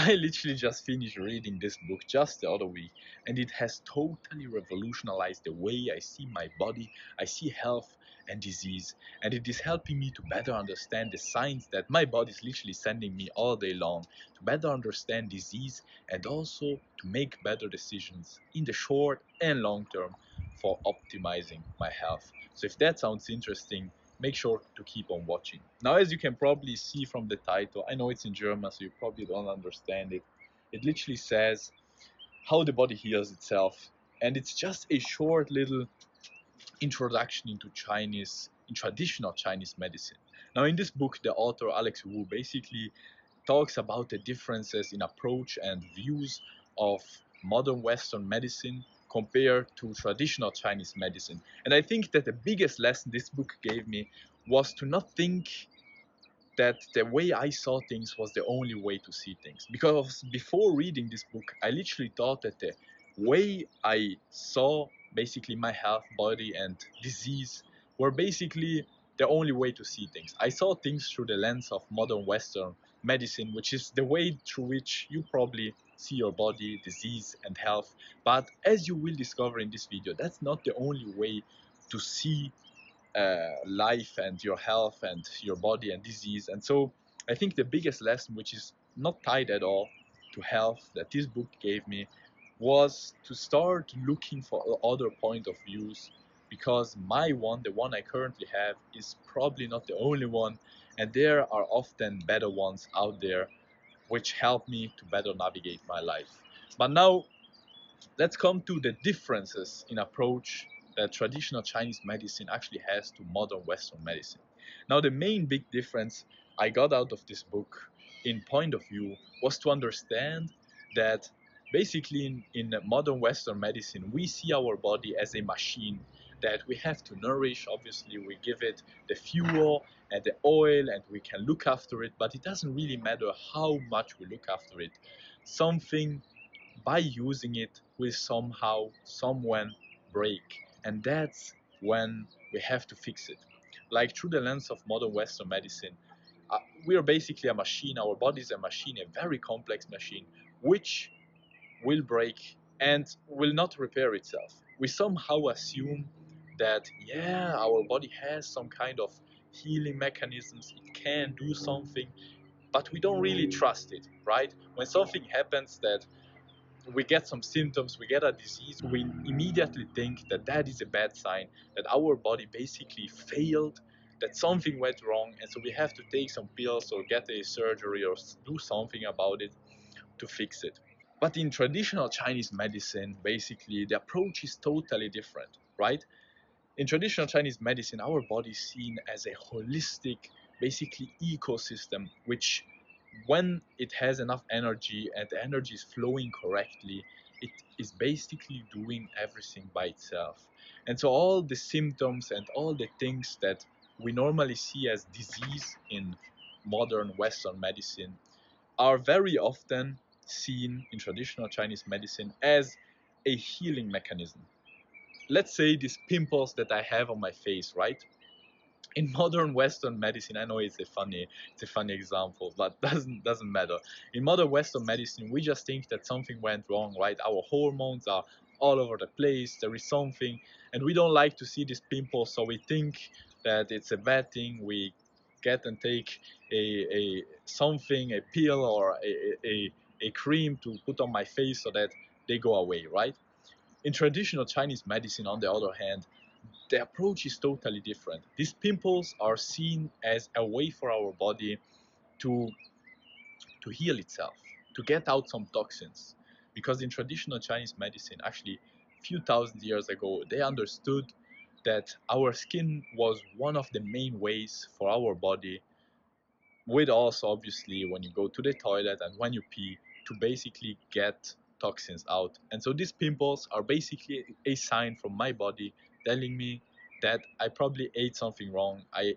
I literally just finished reading this book just the other week, and it has totally revolutionized the way I see my body, I see health and disease, and it is helping me to better understand the signs that my body is literally sending me all day long, to better understand disease, and also to make better decisions in the short and long term for optimizing my health. So if that sounds interesting, make sure to keep on watching. Now, as you can probably see from the title, I know it's in German, so you probably don't understand it. It literally says how the body heals itself, and it's just a short little introduction into in traditional Chinese medicine. Now, in this book, the author Alex Wu basically talks about the differences in approach and views of modern Western medicine compared to traditional Chinese medicine. And I think that the biggest lesson this book gave me was to not think that the way I saw things was the only way to see things. Because before reading this book, I literally thought that the way I saw basically my health, body, and disease were basically the only way to see things. I saw things through the lens of modern Western medicine, which is the way through which you probably see your body, disease, and health. But as you will discover in this video, that's not the only way to see life and your health and your body and disease. And so I think the biggest lesson, which is not tied at all to health, that this book gave me was to start looking for other point of views, because my one, the one I currently have, is probably not the only one, and there are often better ones out there which help me to better navigate my life. But now let's come to the differences in approach that traditional Chinese medicine actually has to modern Western medicine. Now, the main big difference I got out of this book in point of view was to understand that basically in modern Western medicine, we see our body as a machine that we have to nourish. Obviously, we give it the fuel and the oil and we can look after it, but it doesn't really matter how much we look after it. Something by using it will somehow, somewhen break. And that's when we have to fix it. Like through the lens of modern Western medicine, we are basically a machine. Our body is a machine, a very complex machine, which will break and will not repair itself. We somehow assume that, yeah, our body has some kind of healing mechanisms, it can do something, but we don't really trust it, right? When something happens that we get some symptoms, we get a disease, we immediately think that that is a bad sign, that our body basically failed, that something went wrong, and so we have to take some pills or get a surgery or do something about it to fix it. But in traditional Chinese medicine, basically, the approach is totally different, right? In traditional Chinese medicine, our body is seen as a holistic, basically ecosystem, which when it has enough energy and the energy is flowing correctly, it is basically doing everything by itself. And so all the symptoms and all the things that we normally see as disease in modern Western medicine are very often seen in traditional Chinese medicine as a healing mechanism. Let's say these pimples that I have on my face, right? In modern Western medicine, I know it's a funny example, but doesn't matter. In modern Western medicine, we just think that something went wrong, right? Our hormones are all over the place. There is something, and we don't like to see these pimples, so we think that it's a bad thing. We get and take a something, a pill or a cream to put on my face so that they go away, right? In traditional Chinese medicine, on the other hand, the approach is totally different. These pimples are seen as a way for our body to, to heal itself, to get out some toxins. Because in traditional Chinese medicine, actually, a few thousand years ago, they understood that our skin was one of the main ways for our body, with also obviously when you go to the toilet and when you pee, to basically get toxins out. And so these pimples are basically a sign from my body telling me that I probably ate something wrong. I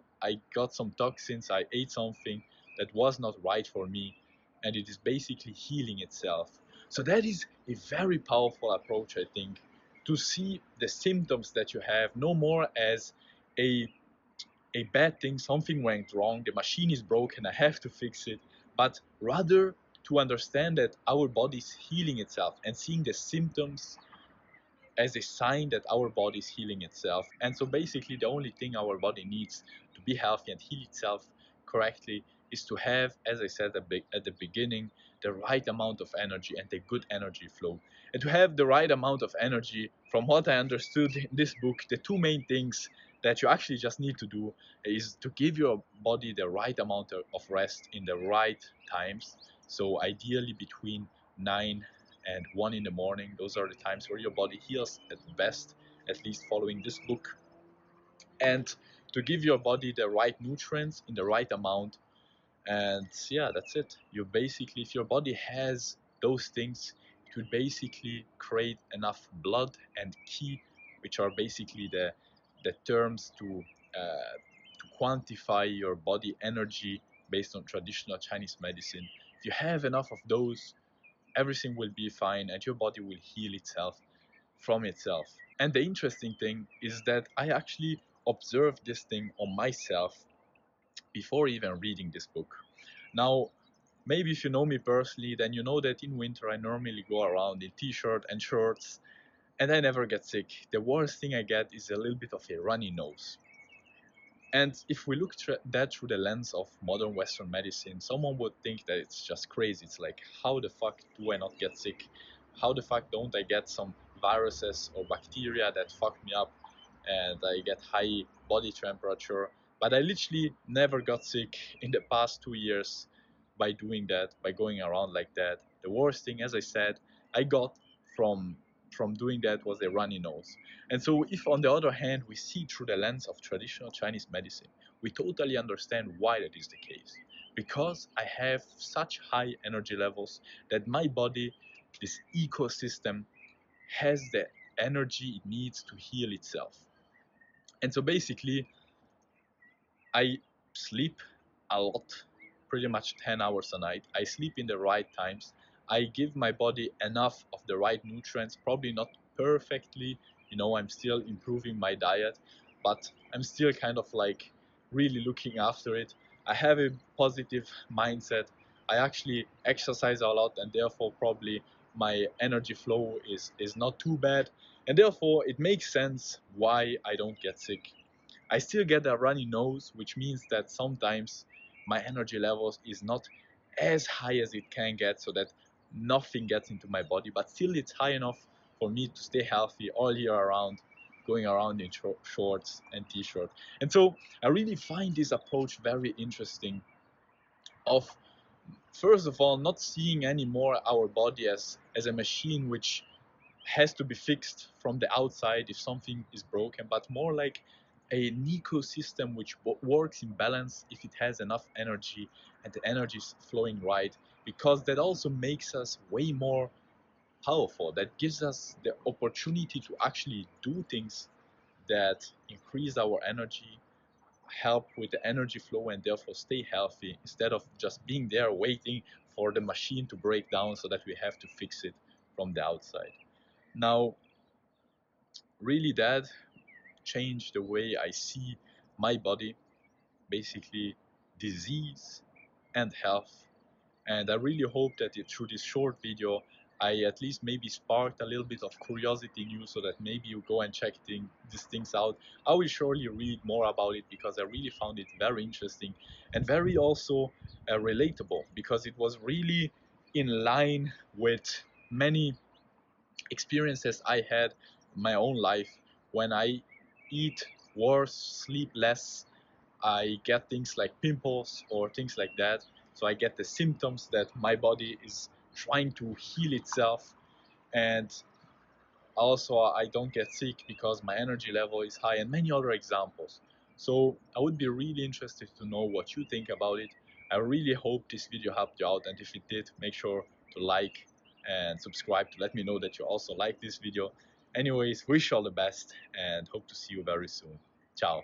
got some toxins, I ate something that was not right for me, and it is basically healing itself. So that is a very powerful approach, I think, to see the symptoms that you have no more as a bad thing, something went wrong, the machine is broken, I have to fix it, but rather to understand that our body is healing itself and seeing the symptoms as a sign that our body is healing itself. And so basically the only thing our body needs to be healthy and heal itself correctly is to have, as I said at the beginning, the right amount of energy and a good energy flow. And to have the right amount of energy, from what I understood in this book, the two main things that you actually just need to do is to give your body the right amount of rest in the right times. So ideally between 9 and 1 in the morning. Those are the times where your body heals at best, at least following this book. And to give your body the right nutrients in the right amount. And yeah, that's it. You basically, if your body has those things, it would basically create enough blood and qi, which are basically the terms to quantify your body energy based on traditional Chinese medicine. If you have enough of those, everything will be fine and your body will heal itself from itself. And the interesting thing is that I actually observed this thing on myself before even reading this book. Now, maybe if you know me personally, then you know that in winter I normally go around in t-shirt and shorts and I never get sick. The worst thing I get is a little bit of a runny nose. And if we look that through the lens of modern Western medicine, someone would think that it's just crazy. It's like, how the fuck do I not get sick? How the fuck don't I get some viruses or bacteria that fuck me up and I get high body temperature? But I literally never got sick in the past 2 years by doing that, by going around like that. The worst thing, as I said, I got from doing that was a runny nose. And so, if on the other hand we see through the lens of traditional Chinese medicine, we totally understand why that is the case. Because I have such high energy levels that my body, this ecosystem, has the energy it needs to heal itself. And so, basically, I sleep a lot, pretty much 10 hours a night. I sleep in the right times. I give my body enough of the right nutrients, probably not perfectly. I'm still improving my diet, but I'm still kind of like really looking after it. I have a positive mindset. I actually exercise a lot, and therefore, probably my energy flow is not too bad. And therefore, it makes sense why I don't get sick. I still get a runny nose, which means that sometimes my energy levels is not as high as it can get, so that nothing gets into my body, but still it's high enough for me to stay healthy all year around, going around in shorts and t-shirt. And so I really find this approach very interesting of, first of all, not seeing anymore our body as a machine which has to be fixed from the outside if something is broken, but more like an ecosystem which works in balance if it has enough energy and the energy is flowing right, because that also makes us way more powerful. That gives us the opportunity to actually do things that increase our energy, help with the energy flow, and therefore stay healthy instead of just being there waiting for the machine to break down so that we have to fix it from the outside. Now, really, that changed the way I see my body, basically disease and health. And I really hope that through this short video, I at least maybe sparked a little bit of curiosity in you so that maybe you go and check these things out. I will surely read more about it because I really found it very interesting and very also relatable, because it was really in line with many experiences I had in my own life. When I eat worse, sleep less, I get things like pimples or things like that. So I get the symptoms that my body is trying to heal itself. And also I don't get sick because my energy level is high, and many other examples. So I would be really interested to know what you think about it. I really hope this video helped you out, and if it did, make sure to like and subscribe to let me know that you also like this video. Anyways, wish you all the best and hope to see you very soon. Ciao.